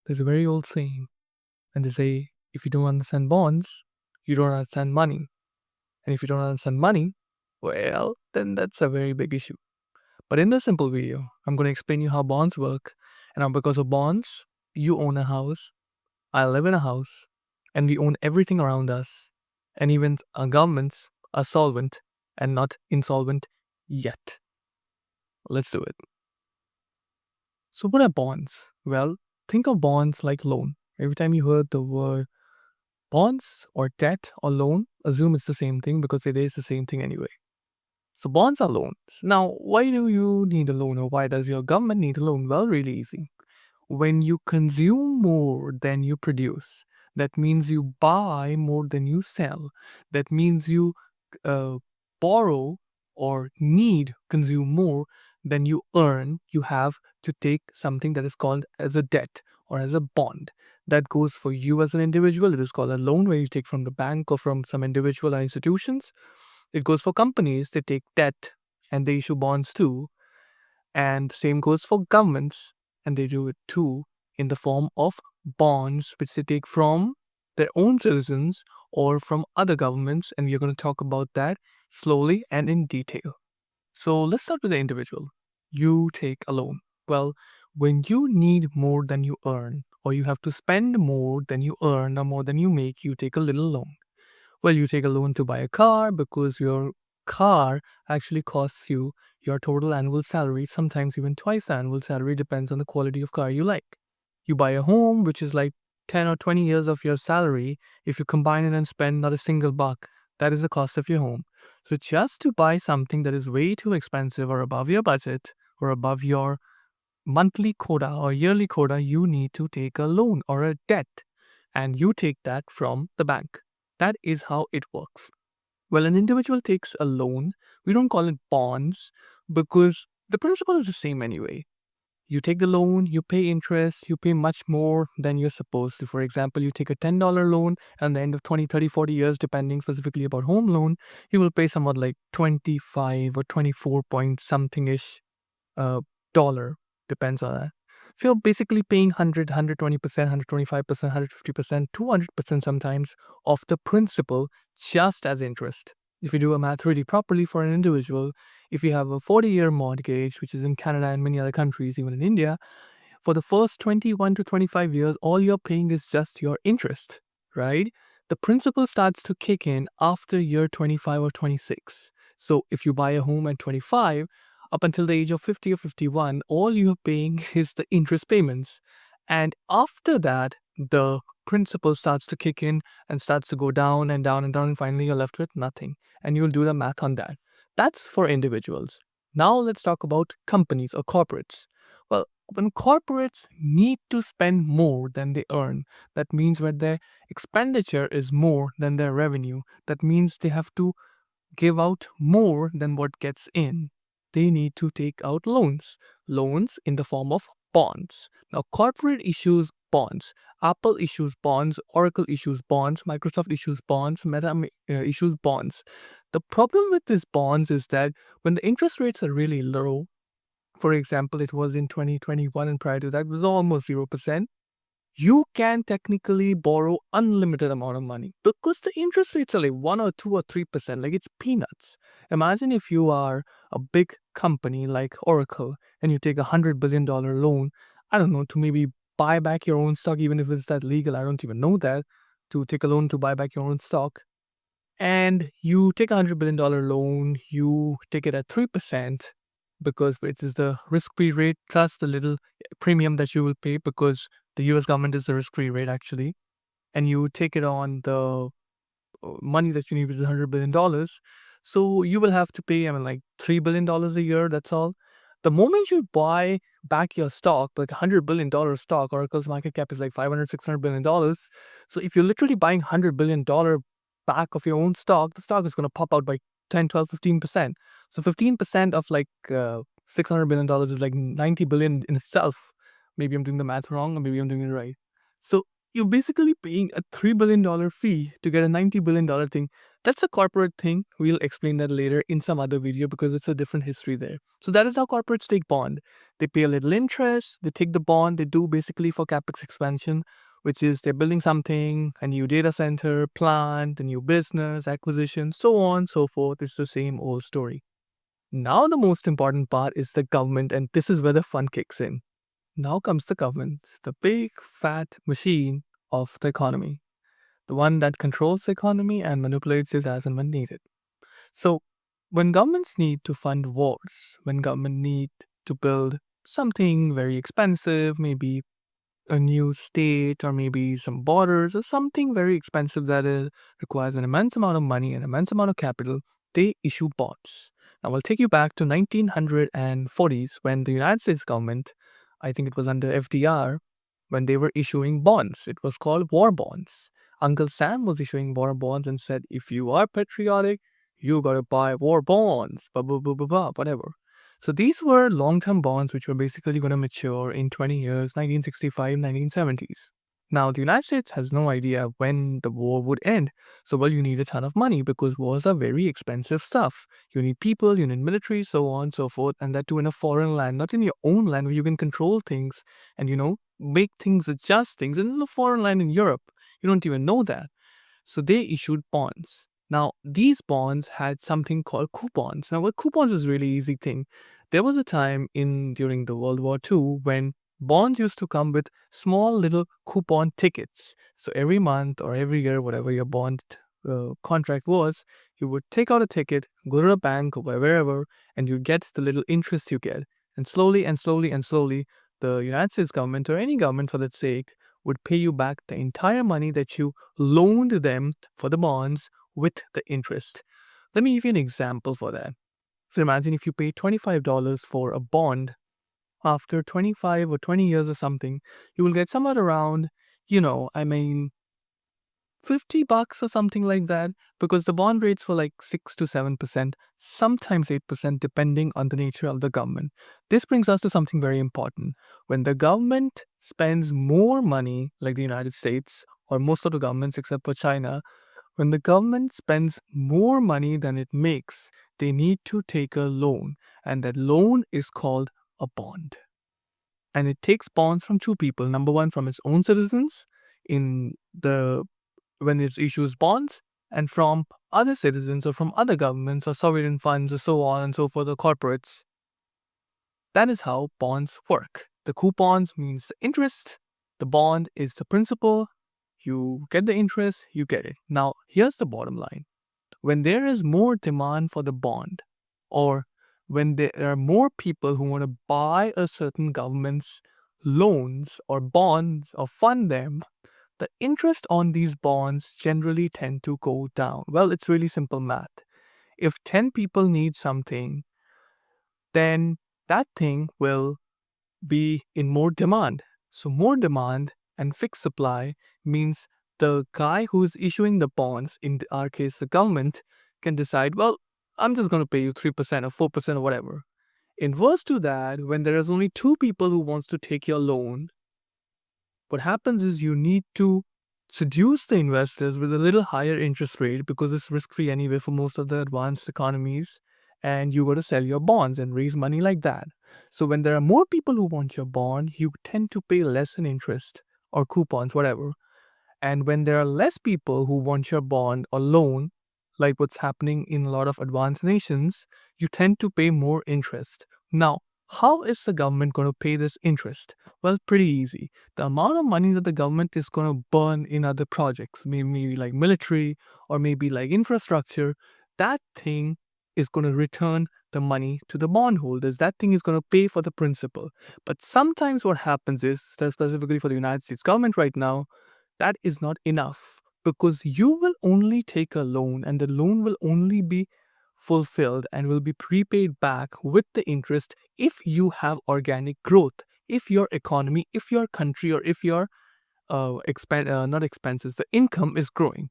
There's a very old saying, and they say, if you don't understand bonds, you don't understand money. And if you don't understand money, well, then that's a very big issue. But in this simple video, I'm going to explain you how bonds work. And now because of bonds, you own a house, I live in a house, and we own everything around us. And even our governments are solvent and not insolvent yet. Let's do it. So what are bonds? Well, think of bonds like loan. Every time you heard the word bonds or debt or loan, assume it's the same thing because it is the same thing anyway. So bonds are loans. Now, why do you need a loan or why does your government need a loan? Well, really easy. When you consume more than you produce, that means you buy more than you sell. That means you uh, borrow or consume more than you earn. You have to take something that is called as a debt or as a bond. That goes for you as an individual. It is called a loan where you take from the bank or from some individual or institutions. It goes for companies. They take debt and they issue bonds too. And same goes for governments, and they do it too in the form of bonds, which they take from their own citizens or from other governments. And we're going to talk about that slowly and in detail. So let's start with the individual. You take a loan. Well, when you need more than you earn, or you have to spend more than you earn or more than you make, you take a little loan. Well, you take a loan to buy a car because your car actually costs you your total annual salary, sometimes even twice the annual salary, depends on the quality of car you like. You buy a home, which is like 10 or 20 years of your salary. If you combine it and spend not a single buck, that is the cost of your home. So just to buy something that is way too expensive or above your budget or above your monthly quota or yearly quota, you need to take a loan or a debt, and you take that from the bank. That is how it works. Well, an individual takes a loan. We don't call it bonds because the principle is the same anyway. You take the loan, you pay interest, you pay much more than you're supposed to. For example, you take a $10 loan, and at the end of 20, 30, 40 years, depending specifically about home loan, you will pay somewhat like 25 or 24 point something ish dollar, depends on that. If you're basically paying 100, 120%, 125%, 150%, 200% sometimes of the principal just as interest. If you do a math really properly for an individual, if you have a 40-year mortgage, which is in Canada and many other countries, even in India, for the first 21 to 25 years, all you're paying is just your interest, right? The principal starts to kick in after year 25 or 26. So if you buy a home at 25, up until the age of 50 or 51, all you're paying is the interest payments. And after that, the principal starts to kick in and starts to go down and down and down, and finally you're left with nothing. And you'll do the math on that. That's for individuals. Now let's talk about companies or corporates. Well, when corporates need to spend more than they earn, that means when their expenditure is more than their revenue, that means they have to give out more than what gets in. They need to take out loans in the form of bonds. Now, corporate issues bonds. Apple issues bonds, Oracle issues bonds, Microsoft issues bonds, Meta issues bonds. The problem with these bonds is that when the interest rates are really low, for example, it was in 2021 and prior to that, it was almost 0%. You can technically borrow unlimited amount of money because the interest rates are like 1 or 2 or 3%. Like it's peanuts. Imagine if you are a big company like Oracle and you take $100 billion loan, I don't know, to maybe buy back your own stock, even if it's that legal. I don't even know that, to take a loan to buy back your own stock. And you take $100 billion loan, you take it at 3% because it is the risk-free rate plus the little premium that you will pay because the US government is the risk-free rate actually. And you take it on the money that you need, which is $100 billion. So you will have to pay, I mean, like $3 billion a year. That's all. The moment you buy back your stock, like $100 billion stock, Oracle's market cap is like $500, $600 billion. So if you're literally buying $100 billion back of your own stock, the stock is going to pop out by 10, 12, 15%. So 15% of like $600 billion is like 90 billion in itself. Maybe I'm doing the math wrong, or maybe I'm doing it right. So you're basically paying a $3 billion fee to get a $90 billion thing. That's a corporate thing. We'll explain that later in some other video because it's a different history there. So that is how corporates take bond. They pay a little interest, they take the bond, they do basically for capex expansion, which is they're building something, a new data center, plant, a new business, acquisition, so on, so forth. It's the same old story. Now the most important part is the government, and this is where the fun kicks in. Now comes the government, the big fat machine of the economy, the one that controls the economy and manipulates it as and when needed. So, when governments need to fund wars, when government need to build something very expensive, maybe a new state or maybe some borders or something very expensive that requires an immense amount of money, an immense amount of capital, they issue bonds. Now I'll take you back to 1940s when the United States government, I think it was under FDR, when they were issuing bonds. It was called war bonds. Uncle Sam was issuing war bonds and said, if you are patriotic, you gotta buy war bonds, blah, blah, blah, blah, blah, whatever. So these were long-term bonds which were basically going to mature in 20 years, 1965, 1970s. Now, the United States has no idea when the war would end. So, well, you need a ton of money because wars are very expensive stuff. You need people, you need military, so on, so forth, and that too in a foreign land, not in your own land where you can control things and, make things, adjust things. And in a foreign land in Europe, you don't even know that. So they issued bonds. Now, these bonds had something called coupons. Now, what coupons is a really easy thing. There was a time during the World War II when bonds used to come with small little coupon tickets. So every month or every year, whatever your bond contract was, you would take out a ticket, go to a bank or wherever, and you'd get the little interest you get. And slowly and slowly and slowly, the United States government or any government for that sake would pay you back the entire money that you loaned them for the bonds with the interest. Let me give you an example for that. So imagine if you pay $25 for a bond, after 25 or 20 years or something, you will get somewhere around, 50 bucks or something like that, because the bond rates were like 6 to 7%, sometimes 8%, depending on the nature of the government. This brings us to something very important. When the government spends more money, like the United States, or most of the governments except for China, when the government spends more money than it makes, they need to take a loan, and that loan is called a bond. And it takes bonds from two people. Number one, from its own citizens when it issues bonds, and from other citizens or from other governments or sovereign funds or so on and so forth, or corporates. That is how bonds work. The coupons means the interest, the bond is the principal. You get the interest, you get it. Now, here's the bottom line. When there is more demand for the bond, or when there are more people who want to buy a certain government's loans or bonds or fund them, the interest on these bonds generally tend to go down. Well, it's really simple math. If 10 people need something, then that thing will be in more demand. So more demand and fixed supply means the guy who's issuing the bonds, in our case the government, can decide, well, I'm just going to pay you 3% or 4% or whatever. Inverse to that, when there is only two people who wants to take your loan, what happens is you need to seduce the investors with a little higher interest rate because it's risk-free anyway for most of the advanced economies, and you got to sell your bonds and raise money like that. So when there are more people who want your bond, you tend to pay less in interest or coupons, whatever. And when there are less people who want your bond or loan, like what's happening in a lot of advanced nations, you tend to pay more interest. Now, how is the government going to pay this interest? Well, pretty easy. The amount of money that the government is going to burn in other projects, maybe like military or maybe like infrastructure, that thing is going to return the money to the bondholders. That thing is going to pay for the principal. But sometimes what happens is, specifically for the United States government right now, that is not enough because you will only take a loan and the loan will only be fulfilled and will be prepaid back with the interest if you have organic growth, if your economy, if your country, or if your not expenses, the income is growing.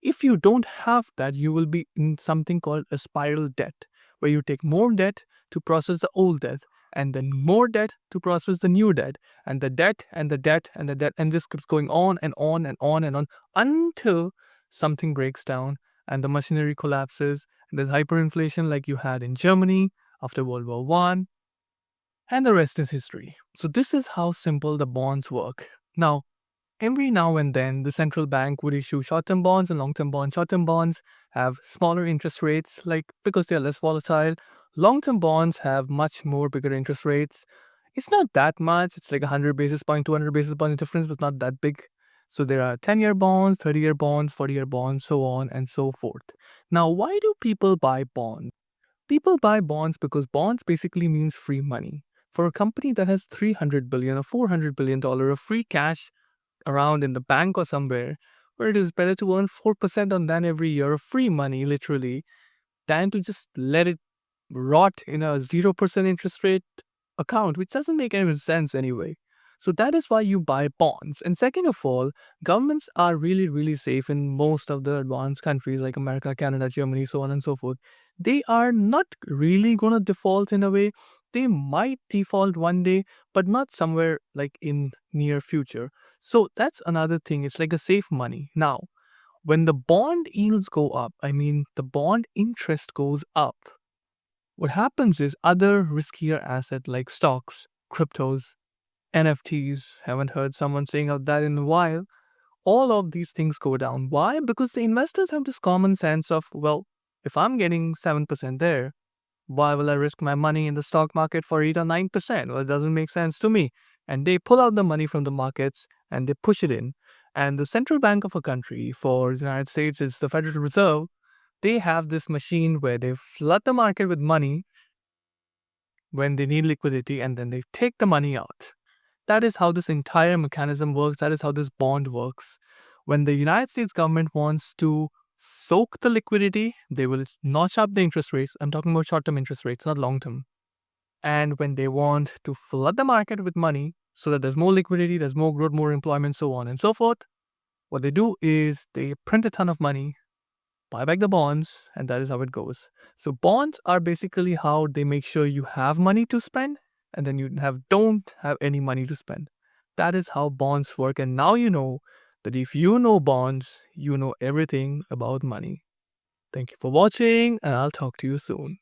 If you don't have that, you will be in something called a spiral debt, where you take more debt to process the old debt. and then more debt to process the new debt, and the debt and the debt and the debt, and this keeps going on and on and on and on until something breaks down and the machinery collapses. And there's hyperinflation like you had in Germany after World War One, and the rest is history. So this is how simple the bonds work. Now, every now and then, the central bank would issue short-term bonds and long-term bonds. Short-term bonds have smaller interest rates, like because they are less volatile. Long-term bonds have much more bigger interest rates. It's not that much. It's like 100 basis point, 200 basis point difference, but not that big. So there are 10-year bonds, 30-year bonds, 40-year bonds, so on and so forth. Now, why do people buy bonds? People buy bonds because bonds basically means free money. For a company that has 300 billion or 400 billion dollar of free cash around in the bank or somewhere, where it is better to earn 4% on that every year of free money, literally, than to just let it rot in a 0% interest rate account, which doesn't make any sense anyway. So that is why you buy bonds. And second of all, governments are really, really safe in most of the advanced countries like America, Canada, Germany, so on and so forth. They are not really going to default in a way. They might default one day, but not somewhere like in near future. So that's another thing. It's like a safe money. Now, when the bond yields go up, I mean the bond interest goes up, what happens is other riskier assets like stocks, cryptos, NFTs, haven't heard someone saying of that in a while, all of these things go down. Why? Because the investors have this common sense of, well, if I'm getting 7% there, why will I risk my money in the stock market for 8 or 9%? Well, it doesn't make sense to me. And they pull out the money from the markets and they push it in. And the central bank of a country, for the United States, is the Federal Reserve. They have this machine where they flood the market with money when they need liquidity and then they take the money out. That is how this entire mechanism works. That is how this bond works. When the United States government wants to soak the liquidity, they will notch up the interest rates. I'm talking about short term interest rates, not long term. And when they want to flood the market with money so that there's more liquidity, there's more growth, more employment, so on and so forth, what they do is they print a ton of money, buy back the bonds, and that is how it goes. So bonds are basically how they make sure you have money to spend and then you don't have any money to spend. That is how bonds work. And now you know that if you know bonds, you know everything about money. Thank you for watching, and I'll talk to you soon.